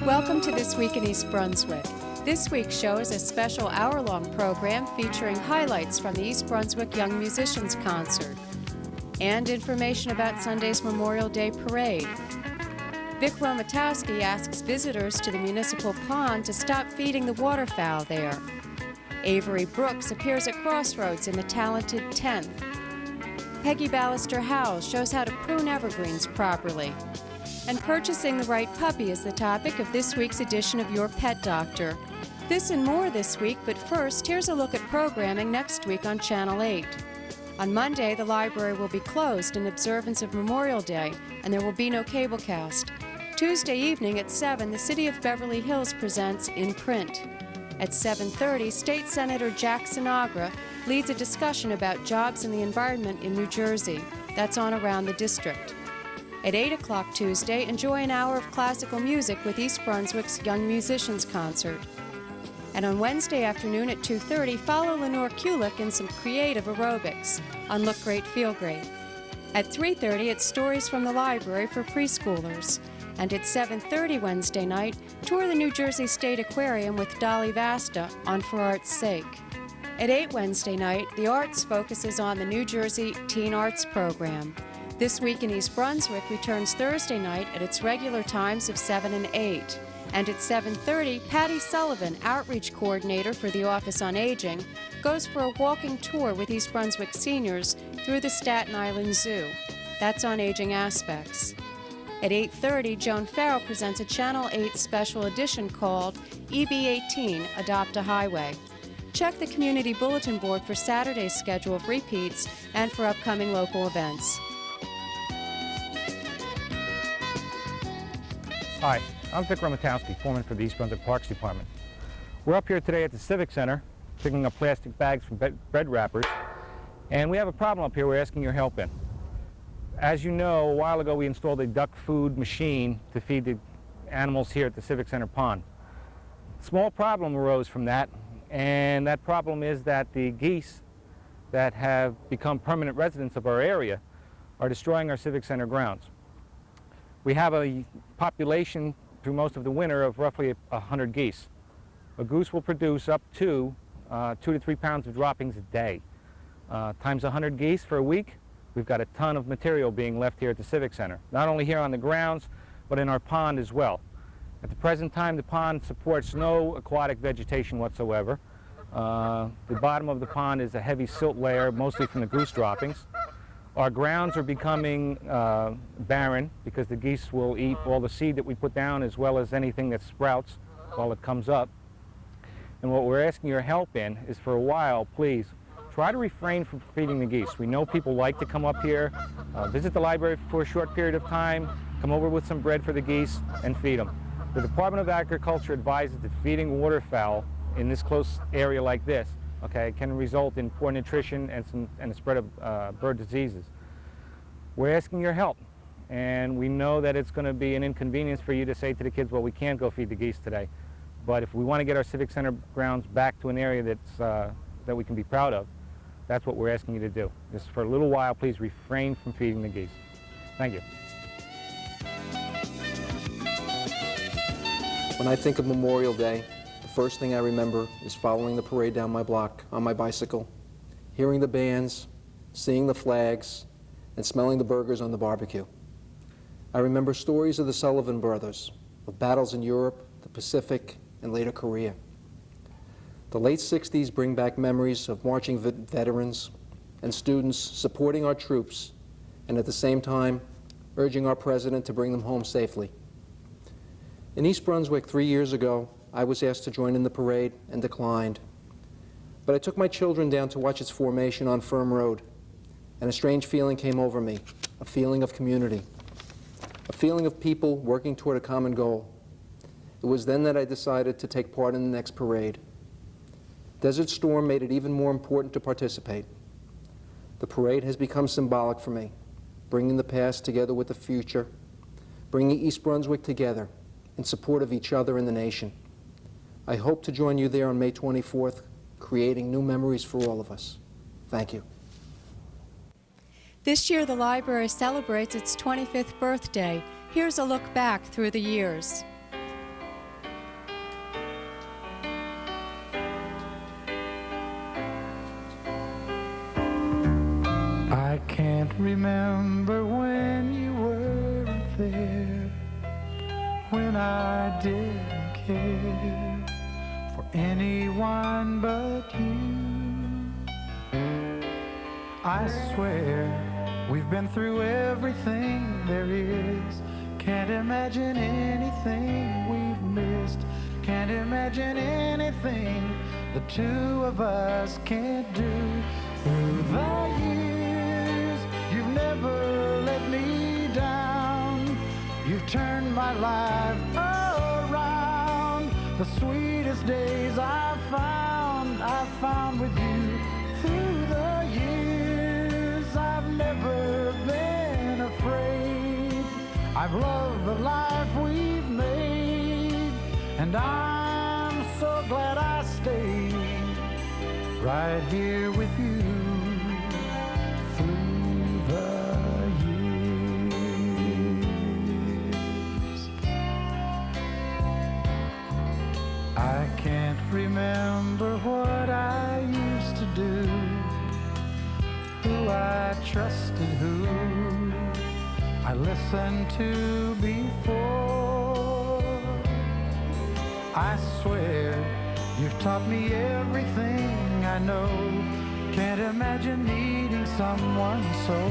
Welcome to This Week in East Brunswick. This week's show is a special hour-long program featuring highlights from the East Brunswick Young Musicians Concert and information about Sunday's Memorial Day Parade. Vic R asks visitors to the municipal pond to stop feeding the waterfowl there. Avery Brooks appears at Crossroads in the talented 10th. Peggy Ballister-Howell shows how to prune evergreens properly. And purchasing the right puppy is the topic of this week's edition of Your Pet Doctor. This and more this week, but first, here's a look at programming next week on Channel 8. On Monday, the library will be closed in observance of Memorial Day, and there will be no cablecast. Tuesday evening at 7, the City of Beverly Hills presents In Print. At 7:30, State Senator Jack Sinagra leads a discussion about jobs and the environment in New Jersey. That's on Around the District. At 8 o'clock Tuesday, enjoy an hour of classical music with East Brunswick's Young Musicians Concert. And on Wednesday afternoon at 2:30, follow Lenore Kulik in some creative aerobics on Look Great, Feel Great. At 3:30, it's Stories from the Library for preschoolers. And at 7:30 Wednesday night, tour the New Jersey State Aquarium with Dolly Vasta on For Art's Sake. At 8 Wednesday night, the arts focuses on the New Jersey Teen Arts Program. This Week in East Brunswick returns Thursday night at its regular times of 7 and 8. And at 7:30, Patty Sullivan, Outreach Coordinator for the Office on Aging, goes for a walking tour with East Brunswick seniors through the Staten Island Zoo. That's on Aging Aspects. At 8:30, Joan Farrell presents a Channel 8 special edition called EB18, Adopt a Highway. Check the Community Bulletin Board for Saturday's schedule of repeats and for upcoming local events. Hi, I'm Vic R, foreman for the East Brunswick Parks Department. We're up here today at the Civic Center picking up plastic bags from bread wrappers, and we have a problem up here we're asking your help in. As you know, a while ago we installed a duck food machine to feed the animals here at the Civic Center pond. A small problem arose from that, and that problem is that the geese that have become permanent residents of our area are destroying our Civic Center grounds. We have a population through most of the winter of roughly 100 geese. A goose will produce up to 2 to 3 pounds of droppings a day. Times 100 geese for a week, we've got a ton of material being left here at the Civic Center, not only here on the grounds, but in our pond as well. At the present time, the pond supports no aquatic vegetation whatsoever. The bottom of the pond is a heavy silt layer, mostly from the goose droppings. Our grounds are becoming barren because the geese will eat all the seed that we put down as well as anything that sprouts while it comes up. And what we're asking your help in is, for a while, please, try to refrain from feeding the geese. We know people like to come up here, visit the library for a short period of time, come over with some bread for the geese, and feed them. The Department of Agriculture advises that feeding waterfowl in this close area like this, okay, can result in poor nutrition and the spread of bird diseases. We're asking your help, and we know that it's going to be an inconvenience for you to say to the kids, well, we can't go feed the geese today. But if we want to get our Civic Center grounds back to an area that we can be proud of, that's what we're asking you to do. Just for a little while, please refrain from feeding the geese. Thank you. When I think of Memorial Day, the first thing I remember is following the parade down my block on my bicycle, hearing the bands, seeing the flags, and smelling the burgers on the barbecue. I remember stories of the Sullivan brothers, of battles in Europe, the Pacific, and later Korea. The late 60s bring back memories of marching veterans and students supporting our troops, and at the same time urging our president to bring them home safely. In East Brunswick 3 years ago, I was asked to join in the parade and declined. But I took my children down to watch its formation on Firm Road, and a strange feeling came over me, a feeling of community, a feeling of people working toward a common goal. It was then that I decided to take part in the next parade. Desert Storm made it even more important to participate. The parade has become symbolic for me, bringing the past together with the future, bringing East Brunswick together in support of each other and the nation. I hope to join you there on May 24th, creating new memories for all of us. Thank you. This year, the library celebrates its 25th birthday. Here's a look back through the years. remember when you weren't there, when I didn't care for anyone but you. I swear we've been through everything there is. Can't imagine anything we've missed. Can't imagine anything the two of us can't do. Through the years, you've never let me down. You've turned my life around. The sweetest days I've found with you. Through the years, I've never been afraid. I've loved the life we've made, and I'm so glad I stayed right here with you through the years. I can't remember what I used to do, who I trusted, who I listened to before. I swear you've taught me everything I know. Can't imagine needing someone so.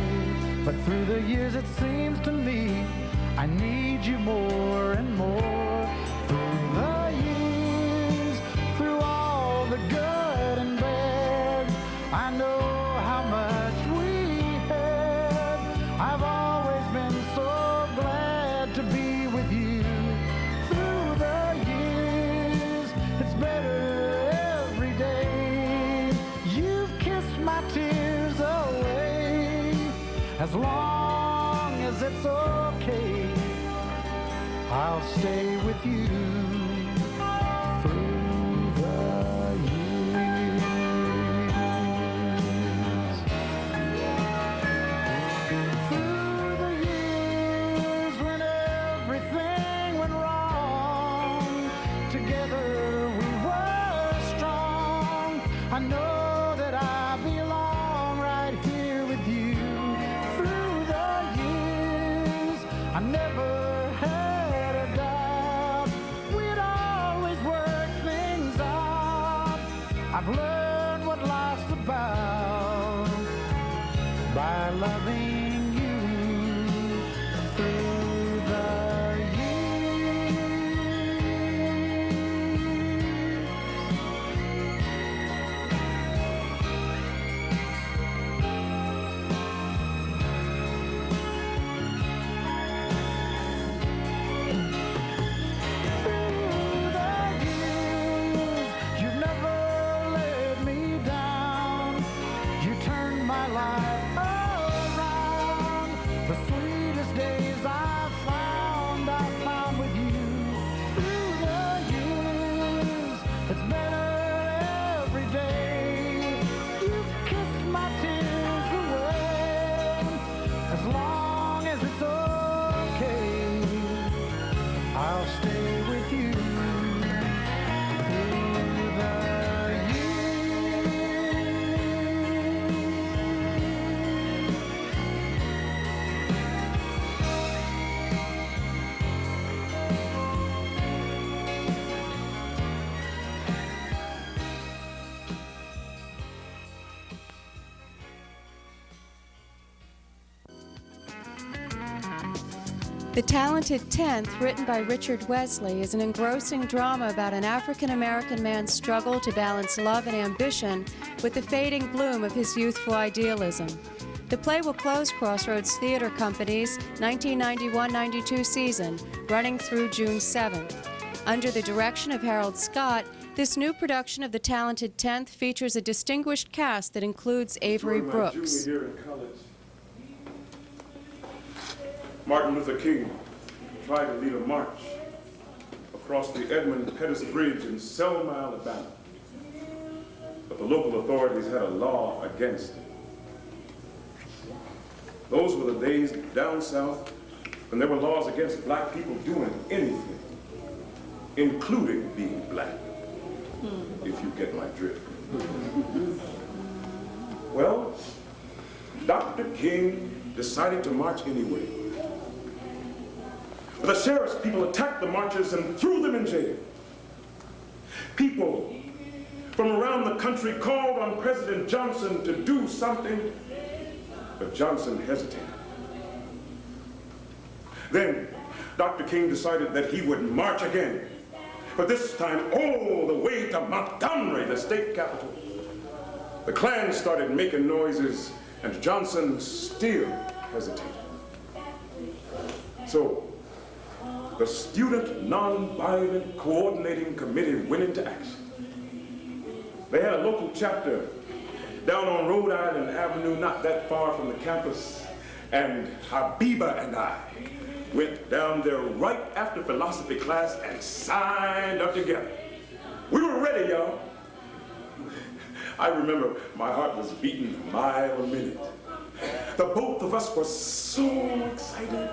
But through the years it seems to me I need you more and more. Through the years, through all the good and bad, I know how much we had. I've always been so glad to be with you. Through the years, it's better every day. You've kissed my tears away. As long as it's okay, I'll stay with you through the years. Through the years when everything went wrong, together we were strong. I know that I belong right here with you. Through the years, I never had a doubt. We'd always work things out. I've learned what life's about by loving you through the years. Through the years, you've never let me down. You turned my life around. The sweetest days I've found with you. Through the years, it's better every day. You've kissed my tears away. As long as it's okay, I'll stay with you through the years. The Talented Tenth, written by Richard Wesley, is an engrossing drama about an African-American man's struggle to balance love and ambition with the fading bloom of his youthful idealism. The play will close Crossroads Theater Company's 1991-92 season, running through June 7th. Under the direction of Harold Scott, this new production of The Talented Tenth features a distinguished cast that includes Avery Brooks. Junior year in college, Martin Luther King tried to lead a march across the Edmund Pettus Bridge in Selma, Alabama. But the local authorities had a law against it. Those were the days down south when there were laws against black people doing anything, including being black, if you get my drift. Well, Dr. King decided to march anyway. But the sheriff's people attacked the marchers and threw them in jail. People from around the country called on President Johnson to do something, but Johnson hesitated. Then Dr. King decided that he would march again, but this time all the way to Montgomery, the state capital. The Klan started making noises, and Johnson still hesitated. So the Student Nonviolent Coordinating Committee went into action. They had a local chapter down on Rhode Island Avenue, not that far from the campus, and Habiba and I went down there right after philosophy class and signed up together. We were ready, y'all. I remember my heart was beating a mile a minute. The both of us were so excited.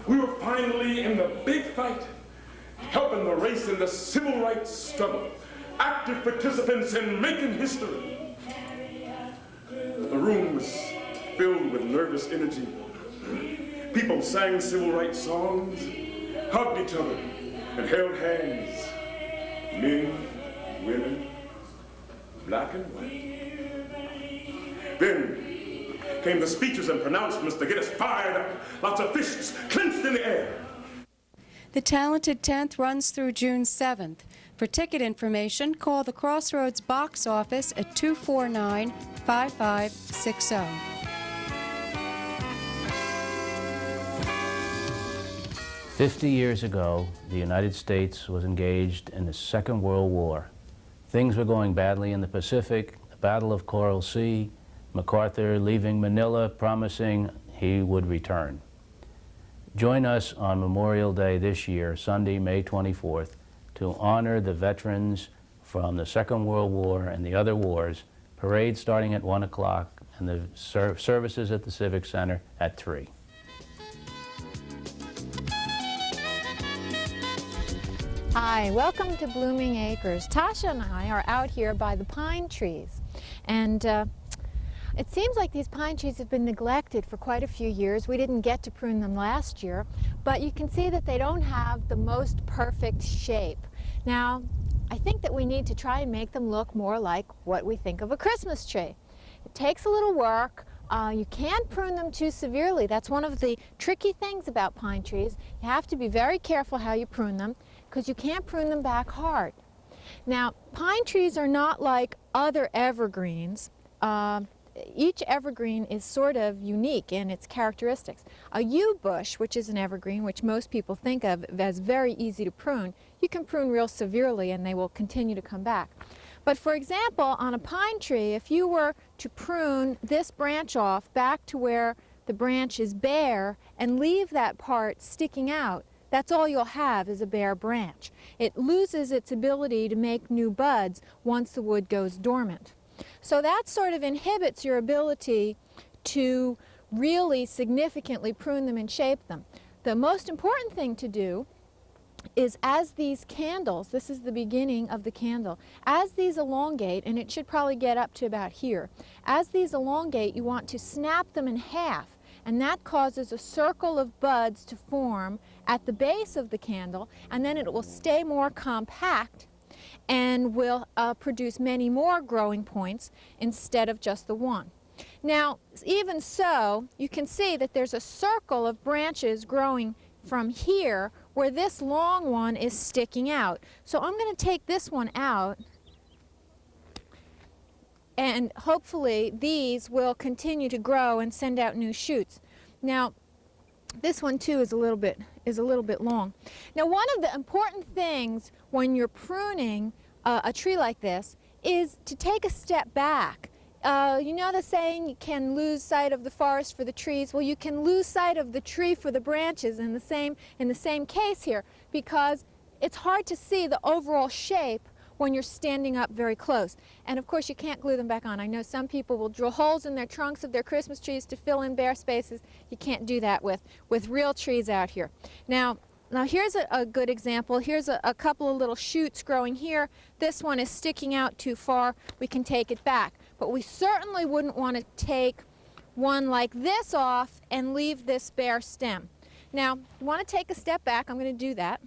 We were finally in the big fight, helping the race in the civil rights struggle, active participants in making history. The room was filled with nervous energy. People sang civil rights songs, hugged each other, and held hands. Men, women, black and white. Then came the speeches and pronouncements to get us fired up. Lots of fists clenched in the air. The Talented 10th runs through June 7th. For ticket information, call the Crossroads box office at 249-5560. "50 years ago, the United States was engaged in the Second World War. Things were going badly in the Pacific, the Battle of Coral Sea, MacArthur leaving Manila promising he would return. Join us on Memorial Day this year, Sunday, May 24th, to honor the veterans from the Second World War and the other wars. Parade starting at 1 o'clock and the services at the Civic Center at 3. Hi, welcome to Blooming Acres. Tasha and I are out here by the pine trees, and it seems like these pine trees have been neglected for quite a few years. We didn't get to prune them last year, but you can see that they don't have the most perfect shape. Now, I think that we need to try and make them look more like what we think of a Christmas tree. It takes a little work. You can't prune them too severely. That's one of the tricky things about pine trees. You have to be very careful how you prune them, because you can't prune them back hard. Now, pine trees are not like other evergreens. Each evergreen is sort of unique in its characteristics. A yew bush, which is an evergreen, which most people think of as very easy to prune, you can prune real severely and they will continue to come back. But for example, on a pine tree, if you were to prune this branch off back to where the branch is bare and leave that part sticking out, that's all you'll have is a bare branch. It loses its ability to make new buds once the wood goes dormant. So that sort of inhibits your ability to really significantly prune them and shape them. The most important thing to do is, as these candles, this is the beginning of the candle, as these elongate, and it should probably get up to about here, as these elongate, you want to snap them in half, and that causes a circle of buds to form at the base of the candle, and then it will stay more compact and will produce many more growing points instead of just the one. Now, even so, you can see that there's a circle of branches growing from here where this long one is sticking out. So I'm going to take this one out, and hopefully these will continue to grow and send out new shoots. Now, this one too is a little bit long. Now, one of the important things when you're pruning a tree like this is to take a step back. You know the saying, you can lose sight of the forest for the trees? Well, you can lose sight of the tree for the branches in the same case here, because it's hard to see the overall shape when you're standing up very close. And of course you can't glue them back on. I know some people will drill holes in their trunks of their Christmas trees to fill in bare spaces. You can't do that with real trees out here. Now here's a good example. Here's a couple of little shoots growing here. This one is sticking out too far. We can take it back. But we certainly wouldn't want to take one like this off and leave this bare stem. Now, you want to take a step back. I'm going to do that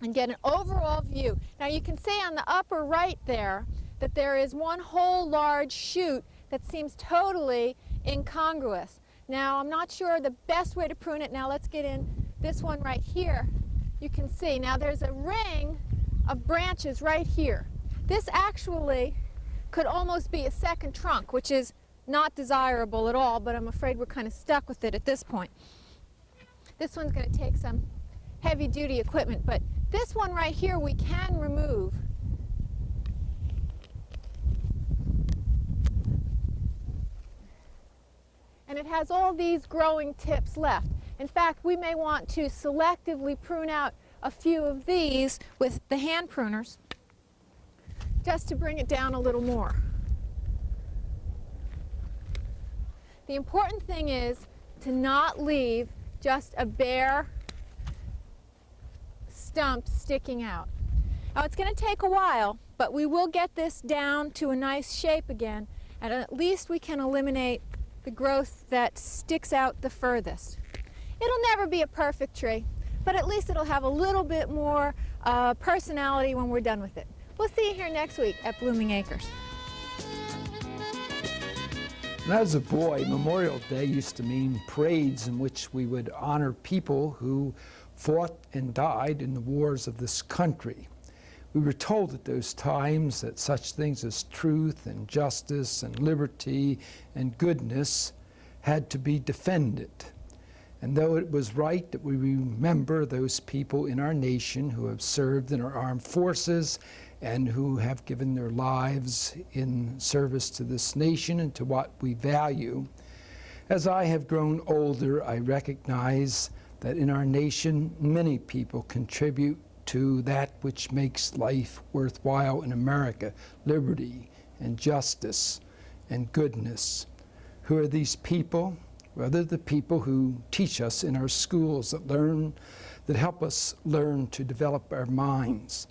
and get an overall view. Now, you can see on the upper right there that there is one whole large shoot that seems totally incongruous. Now, I'm not sure the best way to prune it. Now, let's get in this one right here. You can see, now there's a ring of branches right here. This actually could almost be a second trunk, which is not desirable at all, but I'm afraid we're kind of stuck with it at this point. This one's going to take some heavy-duty equipment, but this one right here we can remove. And it has all these growing tips left. In fact, we may want to selectively prune out a few of these with the hand pruners just to bring it down a little more. The important thing is to not leave just a bare stump sticking out. Now, it's going to take a while, but we will get this down to a nice shape again, and at least we can eliminate the growth that sticks out the furthest. It'll never be a perfect tree, but at least it'll have a little bit more personality when we're done with it. We'll see you here next week at Blooming Acres. When I was a boy, Memorial Day used to mean parades in which we would honor people who fought and died in the wars of this country. We were told at those times that such things as truth and justice and liberty and goodness had to be defended. And though it was right that we remember those people in our nation who have served in our armed forces and who have given their lives in service to this nation and to what we value, as I have grown older, I recognize that in our nation, many people contribute to that which makes life worthwhile in America: liberty and justice and goodness. Who are these people? Well, they're the people who teach us in our schools, that help us learn to develop our minds.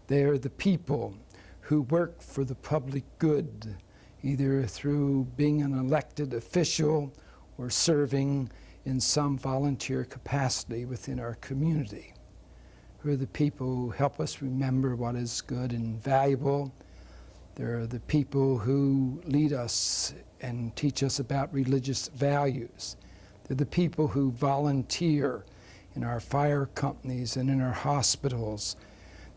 They are the people who work for the public good, either through being an elected official or serving in some volunteer capacity within our community. Who are the people who help us remember what is good and valuable. There are the people who lead us and teach us about religious values. They're the people who volunteer in our fire companies and in our hospitals.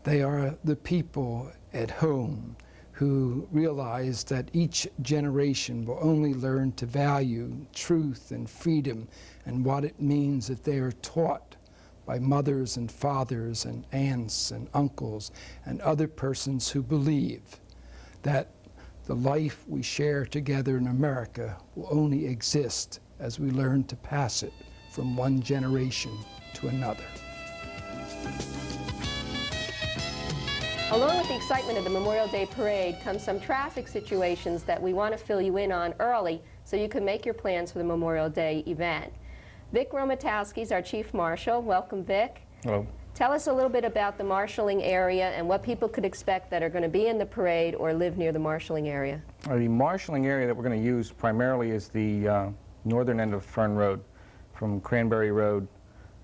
They are the people at home who realize that each generation will only learn to value truth and freedom and what it means if they are taught by mothers and fathers and aunts and uncles and other persons who believe that the life we share together in America will only exist as we learn to pass it from one generation to another. Along with the excitement of the Memorial Day Parade comes some traffic situations that we want to fill you in on early so you can make your plans for the Memorial Day event. Vic R is our Chief Marshal. Welcome, Vic. Hello. Tell us a little bit about the marshalling area and what people could expect that are going to be in the parade or live near the marshalling area. The marshalling area that we're going to use primarily is the northern end of Fern Road, from Cranberry Road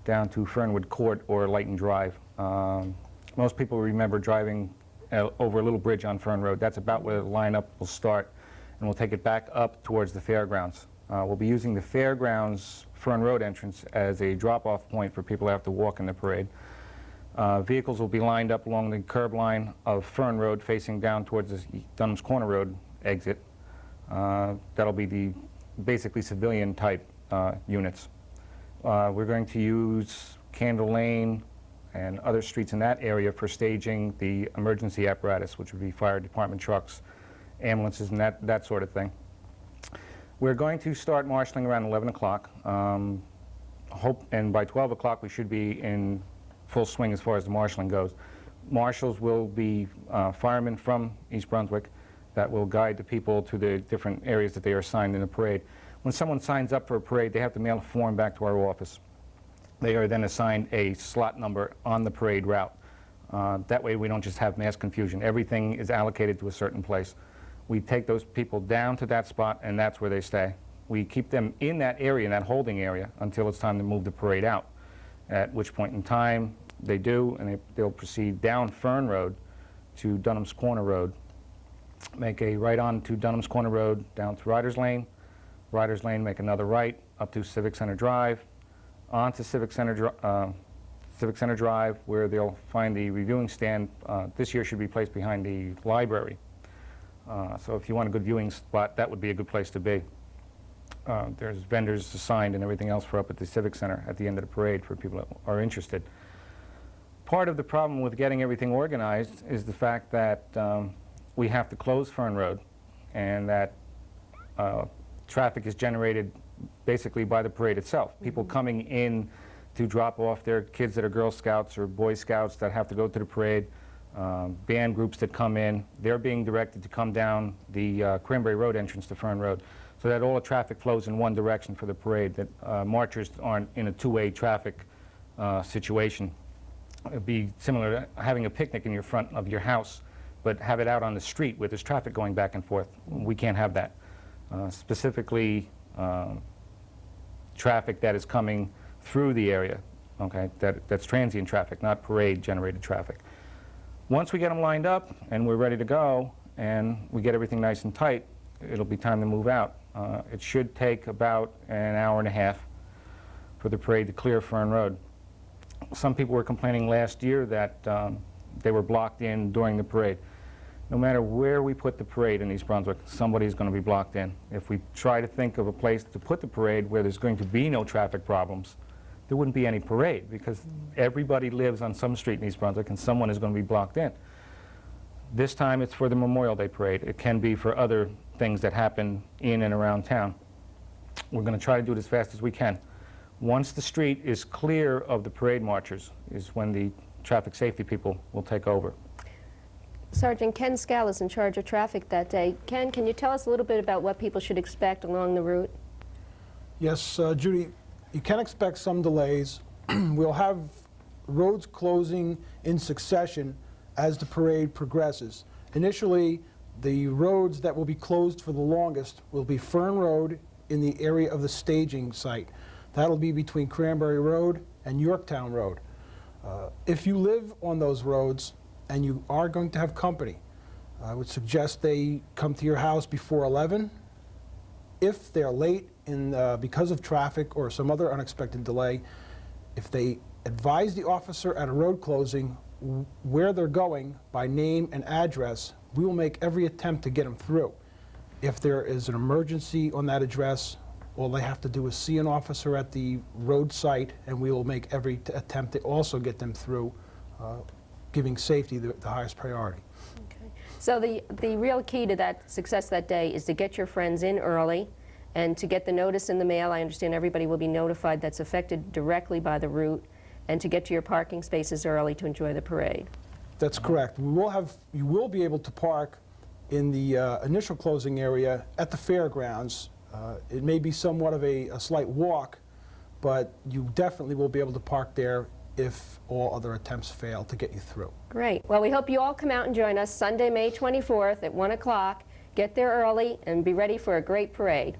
down to Fernwood Court or Lighton Drive. Most people remember driving over a little bridge on Fern Road. That's about where the lineup will start, and we'll take it back up towards the fairgrounds. We'll be using the fairgrounds Fern Road entrance as a drop-off point for people who have to walk in the parade. Vehicles will be lined up along the curb line of Fern Road facing down towards the Dunham's Corner Road exit. That'll be the basically civilian type units. We're going to use Candle Lane and other streets in that area for staging the emergency apparatus, which would be fire department trucks, ambulances, and that sort of thing. We're going to start marshalling around 11 o'clock. And by 12 o'clock we should be in full swing as far as the marshalling goes. Marshals will be firemen from East Brunswick that will guide the people to the different areas that they are assigned in the parade. When someone signs up for a parade, they have to mail a form back to our office. They are then assigned a slot number on the parade route. That way we don't just have mass confusion. Everything is allocated to a certain place. We take those people down to that spot, and that's where they stay. we keep them in that area, in that holding area, until it's time to move the parade out, at which point in time they do, and they'll proceed down Fern Road to Dunham's Corner Road, make a right on to Dunham's Corner Road down to Riders Lane, make another right up to Civic Center Drive, onto Civic Center Drive, where they'll find the reviewing stand. This year should be placed behind the library. So if you want a good viewing spot, that would be a good place to be. There's vendors assigned and everything else for up at the Civic Center at the end of the parade for people that are interested. Part of the problem with getting everything organized is the fact that we have to close Fern Road, and that traffic is generated basically by the parade itself. People coming in to drop off their kids that are Girl Scouts or Boy Scouts that have to go to the parade, band groups that come in, they're being directed to come down the Cranberry Road entrance to Fern Road, so that all the traffic flows in one direction for the parade, that marchers aren't in a two-way traffic situation. It would be similar to having a picnic in your front of your house, but have it out on the street where there's traffic going back and forth. We can't have that. Specifically, traffic that is coming through the area, okay, that's transient traffic, not parade-generated traffic. Once we get them lined up and we're ready to go and we get everything nice and tight, it'll be time to move out. It should take about an hour and a half for the parade to clear Fern Road. Some people were complaining last year that they were blocked in during the parade. No matter where we put the parade in East Brunswick, somebody's going to be blocked in. If we try to think of a place to put the parade where there's going to be no traffic problems, there wouldn't be any parade, because everybody lives on some street in East Brunswick and someone is going to be blocked in. This time it's for the Memorial Day parade. It can be for other things that happen in and around town. We're going to try to do it as fast as we can. Once the street is clear of the parade marchers is when the traffic safety people will take over. Sergeant Ken Scal is in charge of traffic that day. Ken, can you tell us a little bit about what people should expect along the route? Yes, Judy, you can expect some delays. We'll have roads closing in succession as the parade progresses. Initially, the roads that will be closed for the longest will be Fern Road in the area of the staging site. That'll be between Cranberry Road and Yorktown Road. If you live on those roads and you are going to have company, I would suggest they come to your house before 11. If they're late because of traffic or some other unexpected delay, if they advise the officer at a road closing where they're going by name and address, we will make every attempt to get them through. If there is an emergency on that address, all they have to do is see an officer at the road site, and we will make every attempt to also get them through, giving safety the highest priority. Okay. So the real key to that success that day is to get your friends in early and to get the notice in the mail. I understand everybody will be notified that's affected directly by the route, and to get to your parking spaces early to enjoy the parade. That's correct. You will be able to park in the initial closing area at the fairgrounds. It may be somewhat of a slight walk, but you definitely will be able to park there if all other attempts fail to get you through. Great. Well, we hope you all come out and join us Sunday, May 24th at 1 o'clock. Get there early and be ready for a great parade.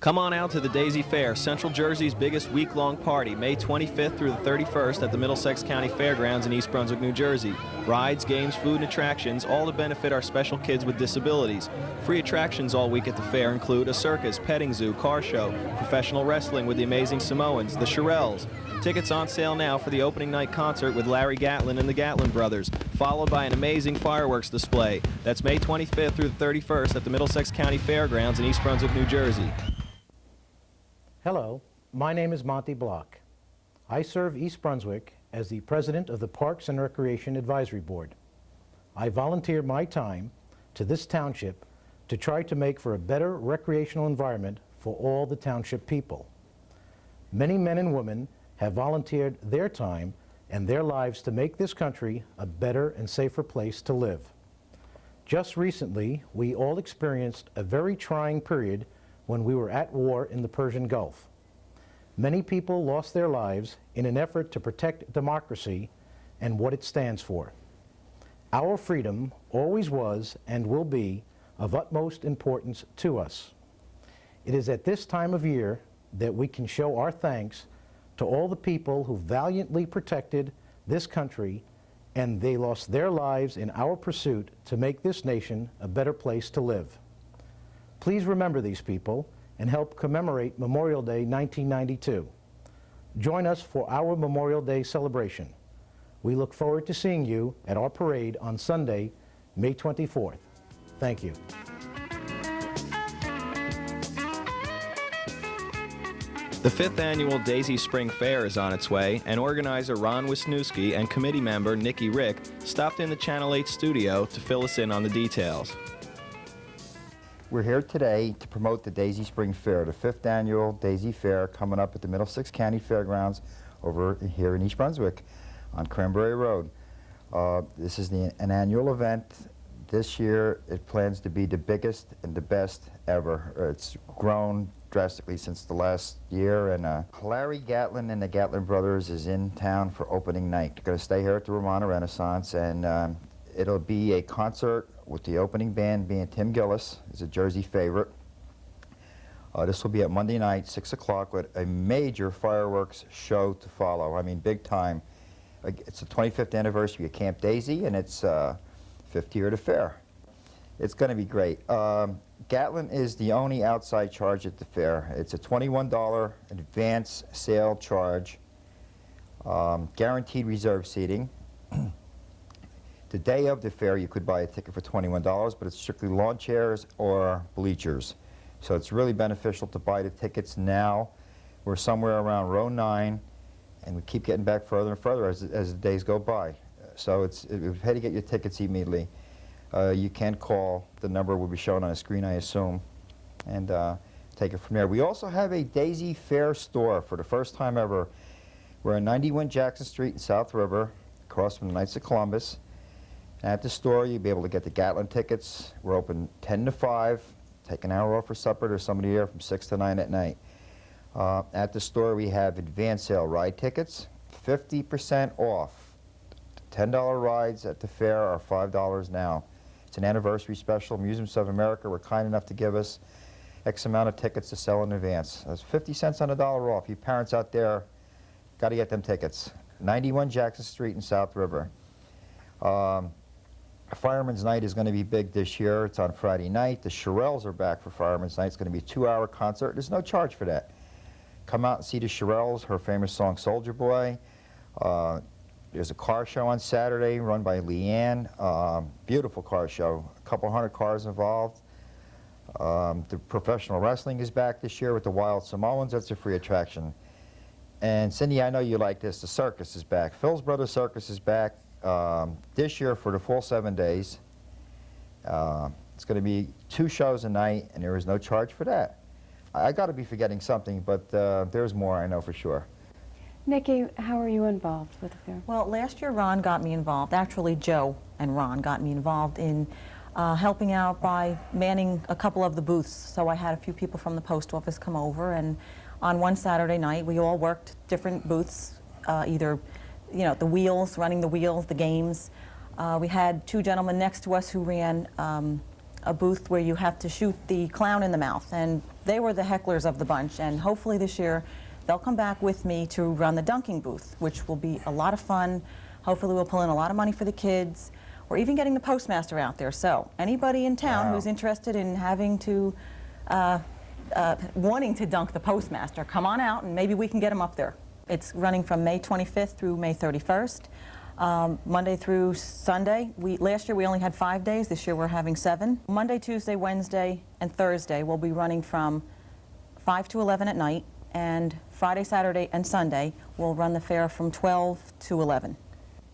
Come on out to the Daisy Fair, Central Jersey's biggest week-long party, May 25th through the 31st at the Middlesex County Fairgrounds in East Brunswick, New Jersey. Rides, games, food, and attractions, all to benefit our special kids with disabilities. Free attractions all week at the fair include a circus, petting zoo, car show, professional wrestling with the Amazing Samoans, the Shirelles. Tickets on sale now for the opening night concert with Larry Gatlin and the Gatlin Brothers, followed by an amazing fireworks display. That's May 25th through the 31st at the Middlesex County Fairgrounds in East Brunswick, New Jersey. Hello, my name is Monty Block. I serve East Brunswick as the president of the Parks and Recreation Advisory Board. I volunteer my time to this township to try to make for a better recreational environment for all the township people. Many men and women have volunteered their time and their lives to make this country a better and safer place to live. Just recently, we all experienced a very trying period when we were at war in the Persian Gulf. Many people lost their lives in an effort to protect democracy and what it stands for. Our freedom always was and will be of utmost importance to us. It is at this time of year that we can show our thanks to all the people who valiantly protected this country, and they lost their lives in our pursuit to make this nation a better place to live. Please remember these people and help commemorate Memorial Day 1992. Join us for our Memorial Day celebration. We look forward to seeing you at our parade on Sunday, May 24th. Thank you. The 5th annual Daisy Spring Fair is on its way, and organizer Ron Wisniewski and committee member Nikki Rick stopped in the Channel 8 studio to fill us in on the details. We're here today to promote the Daisy Spring Fair, the 5th annual Daisy Fair coming up at the Middlesex County Fairgrounds over here in East Brunswick on Cranberry Road. This is an annual event. This year it plans to be the biggest and the best ever. It's grown drastically since the last year, and Larry Gatlin and the Gatlin brothers is in town for opening night. They're going to stay here at the Romana Renaissance, and it'll be a concert with the opening band being Tim Gillis, who's a Jersey favorite. This will be at Monday night, 6 o'clock, with a major fireworks show to follow. I mean, big time. It's the 25th anniversary of Camp Daisy, and it's 50th year of the fair. It's going to be great. Gatlin is the only outside charge at the fair. It's a $21 advance sale charge, guaranteed reserve seating. The day of the fair, you could buy a ticket for $21, but it's strictly lawn chairs or bleachers. So it's really beneficial to buy the tickets now. We're somewhere around row 9, and we keep getting back further and further as the days go by. So it's had to get your tickets immediately. You can call. The number will be shown on the screen, I assume, and take it from there. We also have a Daisy Fair store for the first time ever. We're on 91 Jackson Street in South River, across from the Knights of Columbus. At the store, you'll be able to get the Gatlin tickets. We're open 10 to 5, take an hour off for supper. There's somebody here from 6 to 9 at night. At the store, we have advance sale ride tickets, 50% off. $10 rides at the fair are $5 now. It's an anniversary special. Amusements of America were kind enough to give us X amount of tickets to sell in advance. That's 50 cents on the dollar off. You parents out there, got to get them tickets. 91 Jackson Street in South River. Fireman's Night is going to be big this year. It's on Friday night. The Shirelles are back for Fireman's Night. It's going to be a 2-hour concert. There's no charge for that. Come out and see the Shirelles, her famous song Soldier Boy. There's a car show on Saturday run by Leanne. Beautiful car show. A couple hundred cars involved. The professional wrestling is back this year with the Wild Samoans. That's a free attraction. And Cindy, I know you like this. The circus is back. Phil's Brothers Circus is back this year for the full 7 days. It's going to be 2 shows a night, and there is no charge for that. I got to be forgetting something, but there's more, I know for sure. Nikki, how are you involved with the fair? Well, last year Ron got me involved. Actually, Joe and Ron got me involved in helping out by manning a couple of the booths. So I had a few people from the post office come over, and on one Saturday night we all worked different booths, either the wheels, running the wheels, the games. We had 2 gentlemen next to us who ran a booth where you have to shoot the clown in the mouth, and they were the hecklers of the bunch. And hopefully this year they'll come back with me to run the dunking booth, which will be a lot of fun. Hopefully we'll pull in a lot of money for the kids. We're even getting the postmaster out there. So anybody in town who's interested in having to, wanting to dunk the postmaster, come on out and maybe we can get them up there. It's running from May 25th through May 31st, Monday through Sunday. Last year we only had 5 days. This year we're having 7. Monday, Tuesday, Wednesday, and Thursday we'll be running from 5 to 11 at night. And Friday, Saturday, and Sunday, we'll run the fair from 12 to 11.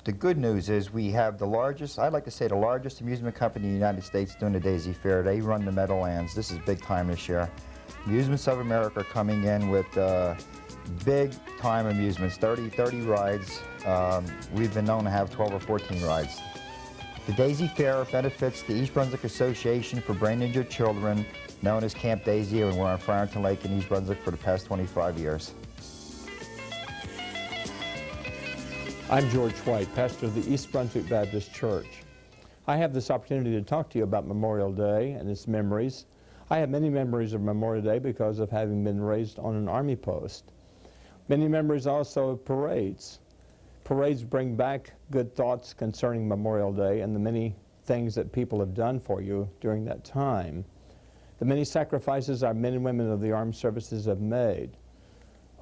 The good news is we have the largest, I'd like to say the largest amusement company in the United States doing the Daisy Fair. They run the Meadowlands. This is big time this year. Amusements of America are coming in with big time amusements, 30 rides. We've been known to have 12 or 14 rides. The Daisy Fair benefits the East Brunswick Association for Brain Injured Children, known as Camp Daisy, and we're on Farrington Lake in East Brunswick for the past 25 years. I'm George White, pastor of the East Brunswick Baptist Church. I have this opportunity to talk to you about Memorial Day and its memories. I have many memories of Memorial Day because of having been raised on an Army post. Many memories also of parades. Parades bring back good thoughts concerning Memorial Day and the many things that people have done for you during that time. The many sacrifices our men and women of the armed services have made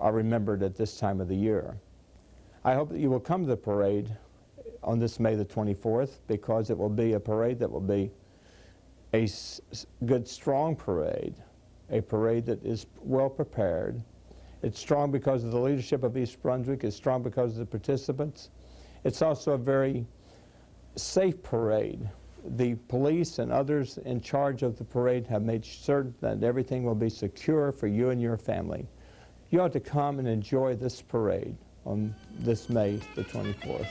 are remembered at this time of the year. I hope that you will come to the parade on this May the 24th, because it will be a parade that will be a good, strong parade, a parade that is well prepared. It's strong because of the leadership of East Brunswick. It's strong because of the participants. It's also a very safe parade. The police and others in charge of the parade have made certain that everything will be secure for you and your family. You ought to come and enjoy this parade on this May the 24th.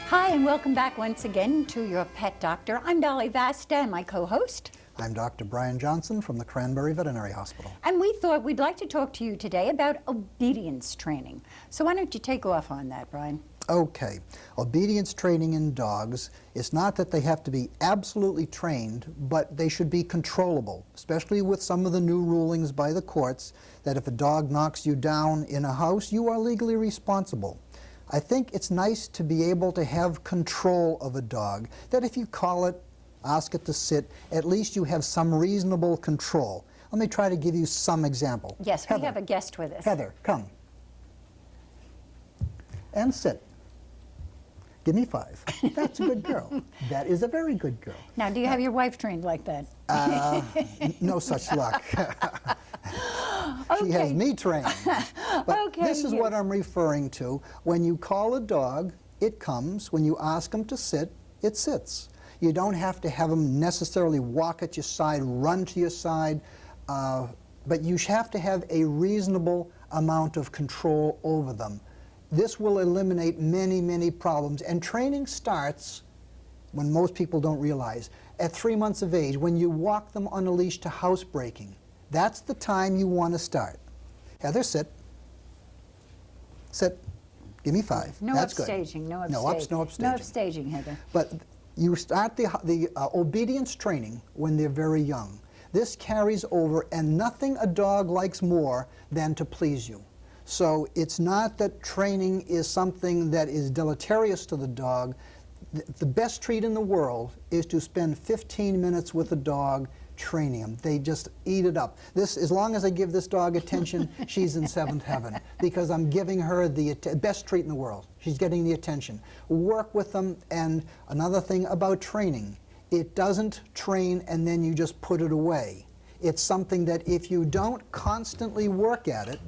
Hi, and welcome back once again to your Pet Doctor. I'm Dolly Vasta, and my co-host. I'm Dr. Brian Johnson from the Cranberry Veterinary Hospital. And we thought we'd like to talk to you today about obedience training. So why don't you take off on that, Brian? Okay. Obedience training in dogs is not that they have to be absolutely trained, but they should be controllable, especially with some of the new rulings by the courts that if a dog knocks you down in a house, you are legally responsible. I think it's nice to be able to have control of a dog, that if you call it, ask it to sit, at least you have some reasonable control. Let me try to give you some example. Yes, Heather, we have a guest with us. Heather, come. And sit. Give me 5. That's a good girl. That is a very good girl. Now, do you have your wife trained like that? No such luck. She has me trained. But Okay, this is what I'm referring to. When you call a dog, it comes. When you ask him to sit, it sits. You don't have to have him necessarily walk at your side, run to your side, but you have to have a reasonable amount of control over them. This will eliminate many, many problems. And training starts when most people don't realize. At 3 months of age, when you walk them on a leash to housebreaking, that's the time you want to start. Heather, sit. Sit. Give me 5. No That's upstaging, good. no upstaging. No upstaging. No upstaging, Heather. But you start the obedience training when they're very young. This carries over, and nothing a dog likes more than to please you. So it's not that training is something that is deleterious to the dog. The best treat in the world is to spend 15 minutes with a dog training them. They just eat it up. As long as I give this dog attention, she's in 7th heaven, because I'm giving her the best treat in the world. She's getting the attention. Work with them. And another thing about training, it doesn't train and then you just put it away. It's something that if you don't constantly work at it,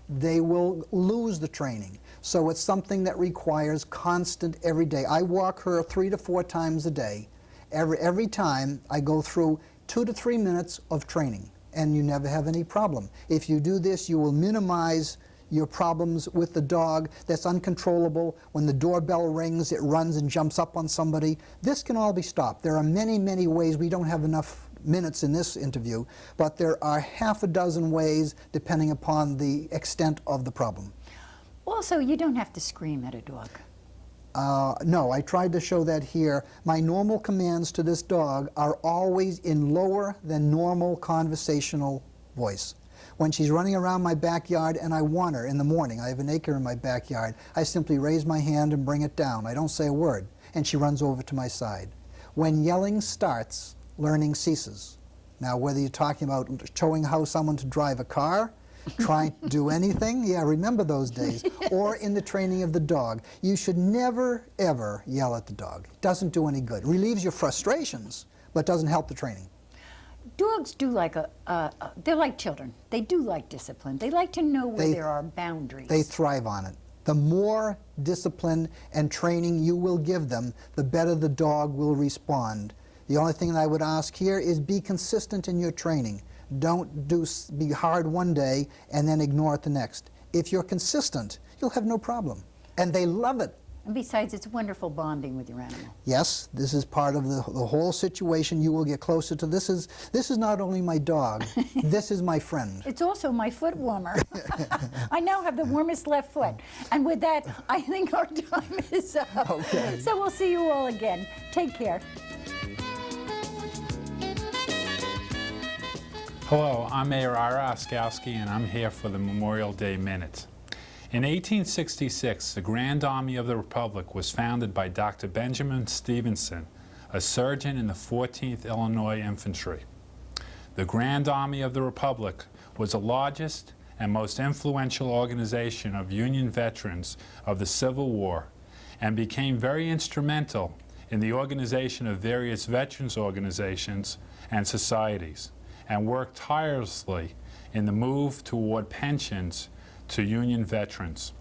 they will lose the training. So it's something that requires constant every day. I walk her 3 to 4 times a day. Every time I go through 2 to 3 minutes of training, and you never have any problem. If you do this, you will minimize your problems with the dog that's uncontrollable. When the doorbell rings, it runs and jumps up on somebody. This can all be stopped. There are many, many ways. We don't have enough minutes in this interview, but there are half a dozen ways depending upon the extent of the problem. Also, you don't have to scream at a dog. No, I tried to show that here. My normal commands to this dog are always in lower than normal conversational voice. When she's running around my backyard and I want her in the morning, I have an acre in my backyard, I simply raise my hand and bring it down. I don't say a word, and she runs over to my side. When yelling starts, learning ceases. Now, whether you're talking about showing how someone to drive a car, trying to do anything, yeah, remember those days, or in the training of the dog, you should never, ever yell at the dog. It doesn't do any good. It relieves your frustrations, but doesn't help the training. Dogs do like they're like children. They do like discipline. They like to know where there are boundaries. They thrive on it. The more discipline and training you will give them, the better the dog will respond. The only thing that I would ask here is be consistent in your training. Don't be hard one day and then ignore it the next. If you're consistent, you'll have no problem. And they love it. And besides, it's wonderful bonding with your animal. Yes, this is part of the whole situation. You will get closer to this. This is not only my dog, this is my friend. It's also my foot warmer. I now have the warmest left foot. And with that, I think our time is up. Okay. So we'll see you all again. Take care. Hello, I'm Mayor Ira Oskowsky, and I'm here for the Memorial Day Minute. In 1866, the Grand Army of the Republic was founded by Dr. Benjamin Stevenson, a surgeon in the 14th Illinois Infantry. The Grand Army of the Republic was the largest and most influential organization of Union veterans of the Civil War and became very instrumental in the organization of various veterans organizations and societies, and worked tirelessly in the move toward pensions to Union veterans.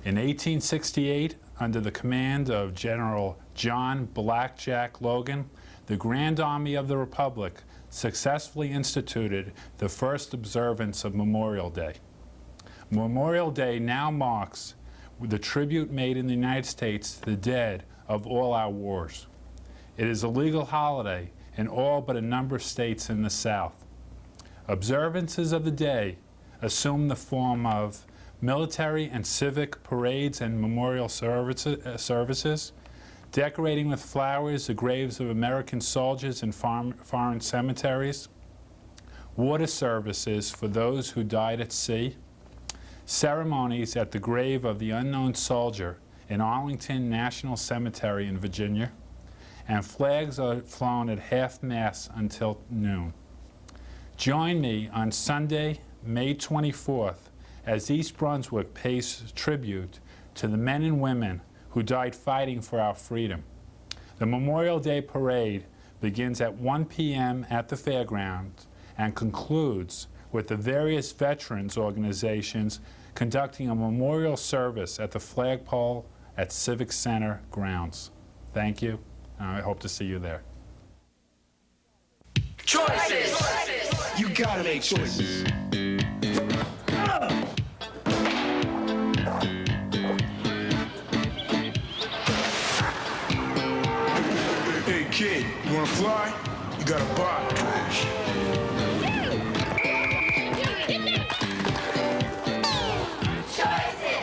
In 1868, under the command of General John Blackjack Logan, the Grand Army of the Republic successfully instituted the first observance of Memorial Day. Memorial Day now marks the tribute made in the United States to the dead of all our wars. It is a legal holiday in all but a number of states in the South. Observances of the day assume the form of military and civic parades and memorial services, decorating with flowers the graves of American soldiers in foreign cemeteries, water services for those who died at sea, ceremonies at the grave of the unknown soldier in Arlington National Cemetery in Virginia, and flags are flown at half-mast until noon. Join me on Sunday, May 24th, as East Brunswick pays tribute to the men and women who died fighting for our freedom. The Memorial Day Parade begins at 1 p.m. at the fairgrounds and concludes with the various veterans organizations conducting a memorial service at the flagpole at Civic Center grounds. Thank you, and I hope to see you there. Choices! You gotta make choices. Hey kid, you wanna fly? You gotta buy.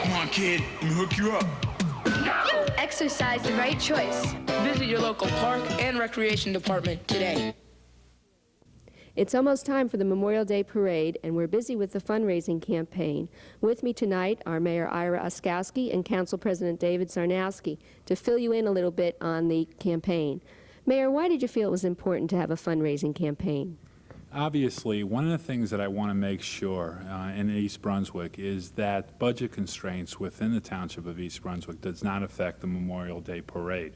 Come on kid, let me hook you up. Exercise the right choice. Visit your local park and recreation department today. It's almost time for the Memorial Day Parade, and we're busy with the fundraising campaign. With me tonight are Mayor Ira Oskowsky and Council President David Zarnowski to fill you in a little bit on the campaign. Mayor, why did you feel it was important to have a fundraising campaign? Obviously, one of the things that I want to make sure in East Brunswick is that budget constraints within the Township of East Brunswick does not affect the Memorial Day Parade.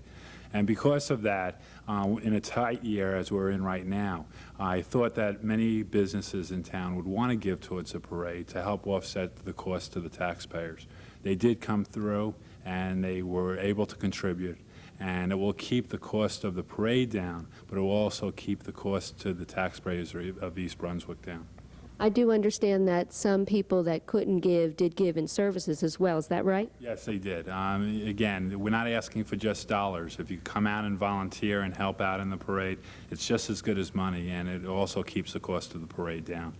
And because of that, in a tight year as we're in right now, I thought that many businesses in town would want to give towards the parade to help offset the cost to the taxpayers. They did come through and they were able to contribute, and it will keep the cost of the parade down, but it will also keep the cost to the taxpayers of East Brunswick down. I do understand that some people that couldn't give did give in services as well. Is that right? Yes, they did. Again, we're not asking for just dollars. If you come out and volunteer and help out in the parade, it's just as good as money, and it also keeps the cost of the parade down.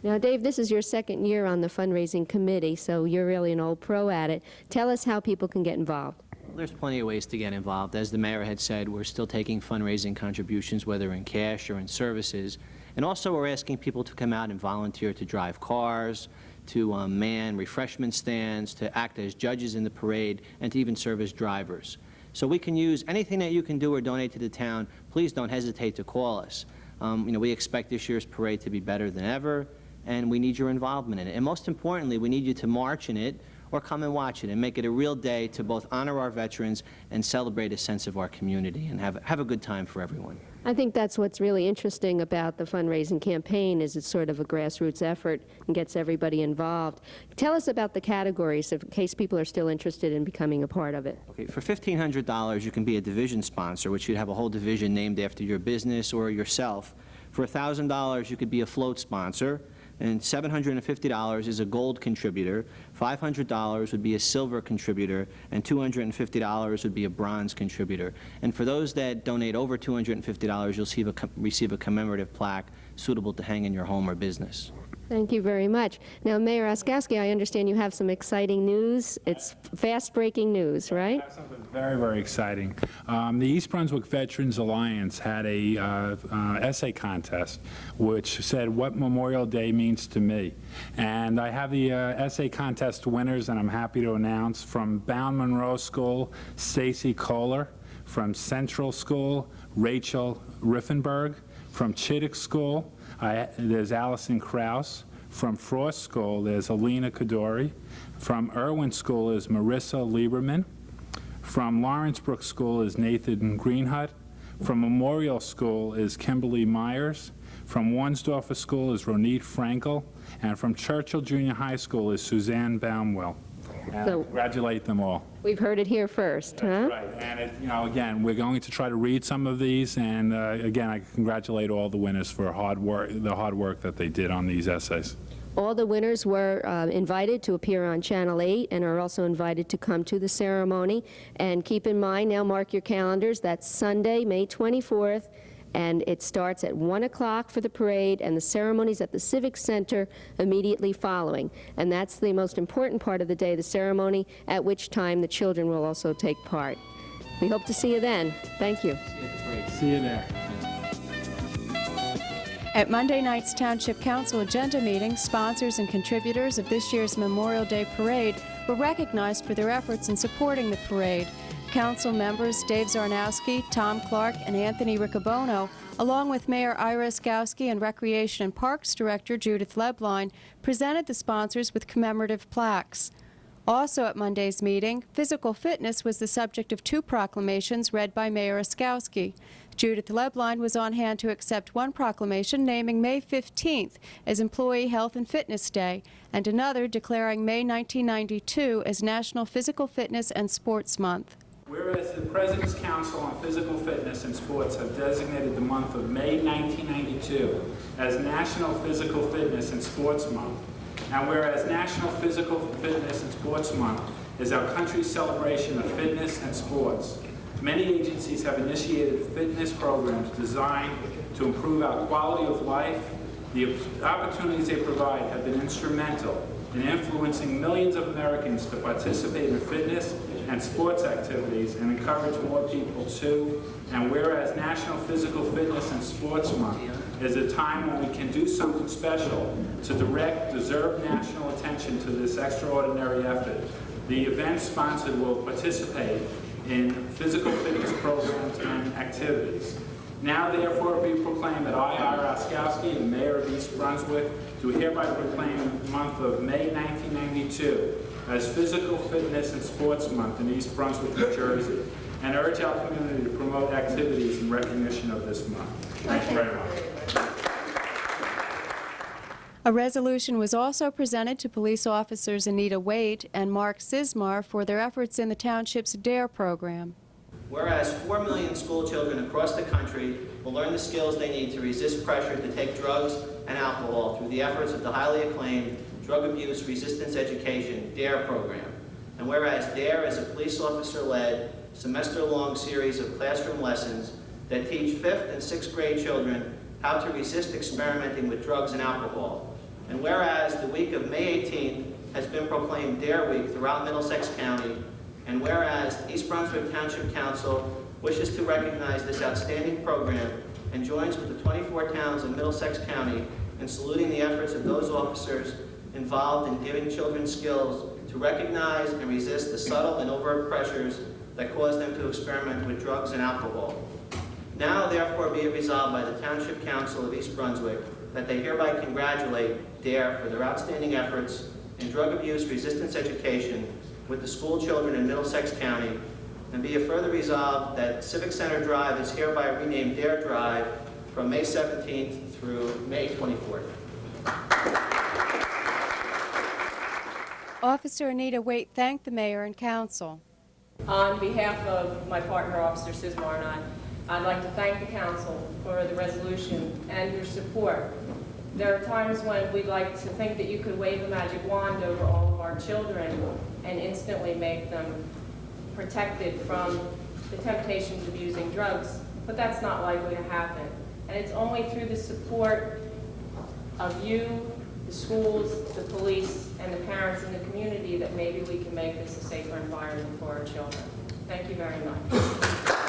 Now, Dave, this is your second year on the fundraising committee, so you're really an old pro at it. Tell us how people can get involved. There's plenty of ways to get involved. As the mayor had said, we're still taking fundraising contributions, whether in cash or in services. And also we're asking people to come out and volunteer to drive cars, to man refreshment stands, to act as judges in the parade, and to even serve as drivers. So we can use anything that you can do or donate to the town. Please don't hesitate to call us. We expect this year's parade to be better than ever, and we need your involvement in it. And most importantly, we need you to march in it or come and watch it and make it a real day to both honor our veterans and celebrate a sense of our community and have a good time for everyone. I think that's what's really interesting about the fundraising campaign is it's sort of a grassroots effort and gets everybody involved. Tell us about the categories in case people are still interested in becoming a part of it. Okay, for $1,500 you can be a division sponsor, which you'd have a whole division named after your business or yourself. For $1,000 you could be a float sponsor. and $750 is a gold contributor, $500 would be a silver contributor, and $250 would be a bronze contributor. And for those that donate over $250, you'll receive a commemorative plaque suitable to hang in your home or business. Thank you very much. Now, Mayor Oskowsky, I understand you have some exciting news. It's fast-breaking news, right? I have something very, very exciting. The East Brunswick Veterans Alliance had a essay contest which said what Memorial Day means to me. And I have the essay contest winners, and I'm happy to announce from Bound Monroe School, Stacy Kohler; from Central School, Rachel Riffenberg; from Chittick School, there's Allison Krause. From Frost School, there's Alina Kadori. From Irwin School is Marissa Lieberman. From Lawrence Brook School is Nathan Greenhut. From Memorial School is Kimberly Myers. From Warnsdorfer School is Ronit Frankel. And from Churchill Junior High School is Suzanne Baumwell. And I congratulate them all. We've heard it here first, huh? Right, and again, we're going to try to read some of these, and again, I congratulate all the winners for the hard work that they did on these essays. All the winners were invited to appear on Channel 8 and are also invited to come to the ceremony. And keep in mind, now mark your calendars, that's Sunday, May 24th, and it starts at 1 o'clock for the parade, and the ceremony's at the Civic Center immediately following. And that's the most important part of the day, the ceremony, at which time the children will also take part. We hope to see you then. Thank you. See you there. At Monday night's Township Council agenda meeting, sponsors and contributors of this year's Memorial Day Parade were recognized for their efforts in supporting the parade. Council members Dave Zarnowski, Tom Clark, and Anthony Riccobono, along with Mayor Ira Oskowsky and Recreation and Parks Director Judith Lebline, presented the sponsors with commemorative plaques. Also at Monday's meeting, physical fitness was the subject of 2 proclamations read by Mayor Oskowsky. Judith Lebline was on hand to accept one proclamation naming May 15th as Employee Health and Fitness Day, and another declaring May 1992 as National Physical Fitness and Sports Month. Whereas the President's Council on Physical Fitness and Sports have designated the month of May 1992 as National Physical Fitness and Sports Month, and whereas National Physical Fitness and Sports Month is our country's celebration of fitness and sports, many agencies have initiated fitness programs designed to improve our quality of life. The opportunities they provide have been instrumental in influencing millions of Americans to participate in fitness and sports activities and encourage more people to. And whereas National Physical Fitness and Sports Month is a time when we can do something special to direct deserved national attention to this extraordinary effort, the event sponsored will participate in physical fitness programs and activities. Now, therefore, be proclaimed that I, Ira Oskowsky, the Mayor of East Brunswick, do hereby proclaim the month of May 1992 as Physical Fitness and Sports Month in East Brunswick, New Jersey, and urge our community to promote activities in recognition of this month. Thank you very much. A resolution was also presented to police officers Anita Waite and Mark Sismar for their efforts in the township's DARE program. Whereas 4 million school children across the country will learn the skills they need to resist pressure to take drugs and alcohol through the efforts of the highly acclaimed Drug Abuse Resistance Education DARE program. And whereas DARE is a police officer-led, semester-long series of classroom lessons that teach 5th and 6th grade children how to resist experimenting with drugs and alcohol. And whereas the week of May 18th has been proclaimed DARE Week throughout Middlesex County, and whereas East Brunswick Township Council wishes to recognize this outstanding program and joins with the 24 towns in Middlesex County in saluting the efforts of those officers involved in giving children skills to recognize and resist the subtle and overt pressures that cause them to experiment with drugs and alcohol. Now, therefore, be it resolved by the Township Council of East Brunswick that they hereby congratulate DARE for their outstanding efforts in drug abuse resistance education with the school children in Middlesex County, and be it further resolved that Civic Center Drive is hereby renamed DARE Drive from May 17th through May 24th. Officer Anita Waite thanked the mayor and council. On behalf of my partner, Officer Sismar, and I'd like to thank the council for the resolution and your support There are times when we'd like to think that you could wave a magic wand over all of our children and instantly make them protected from the temptations of using drugs, but that's not likely to happen. And it's only through the support of you, the schools, the police, and the parents in the community that maybe we can make this a safer environment for our children. Thank you very much.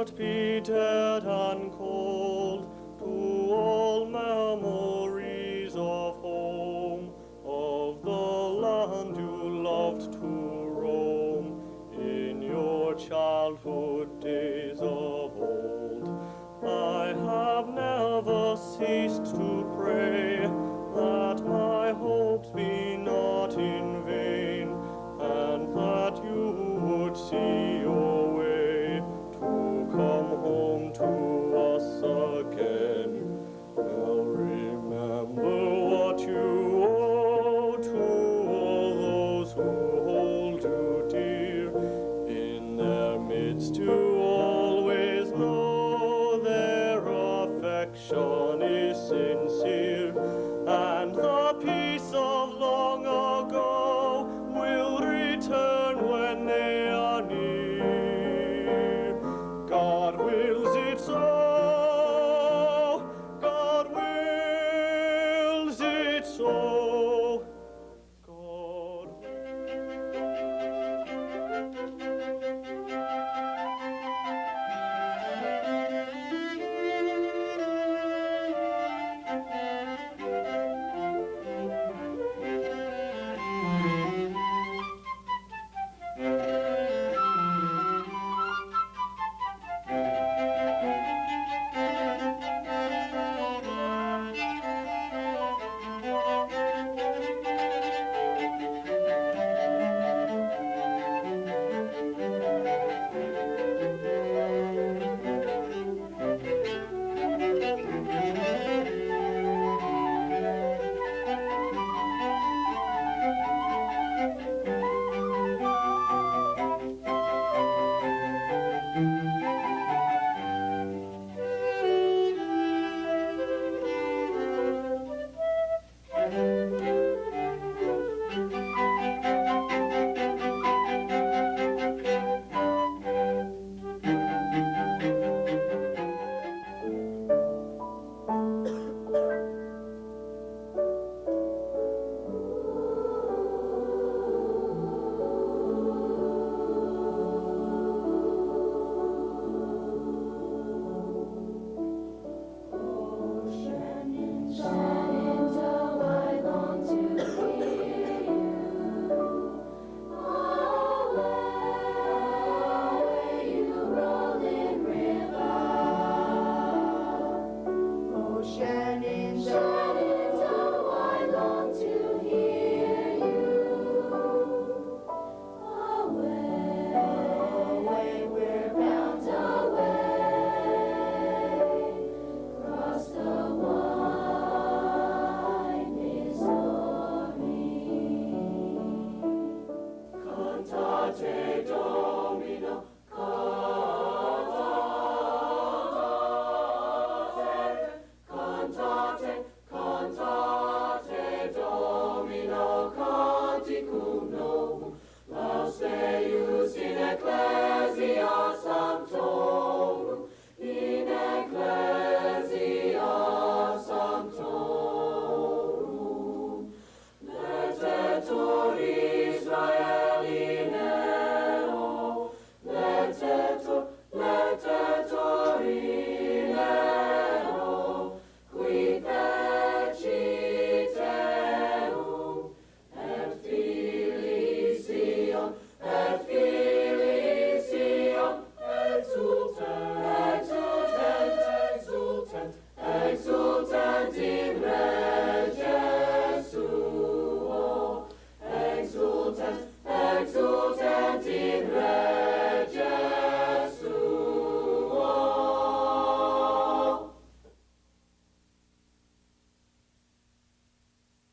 not be dead and cold to all memories of home, of the land you loved to roam in your childhood days of old. I have never ceased to pray that my hopes be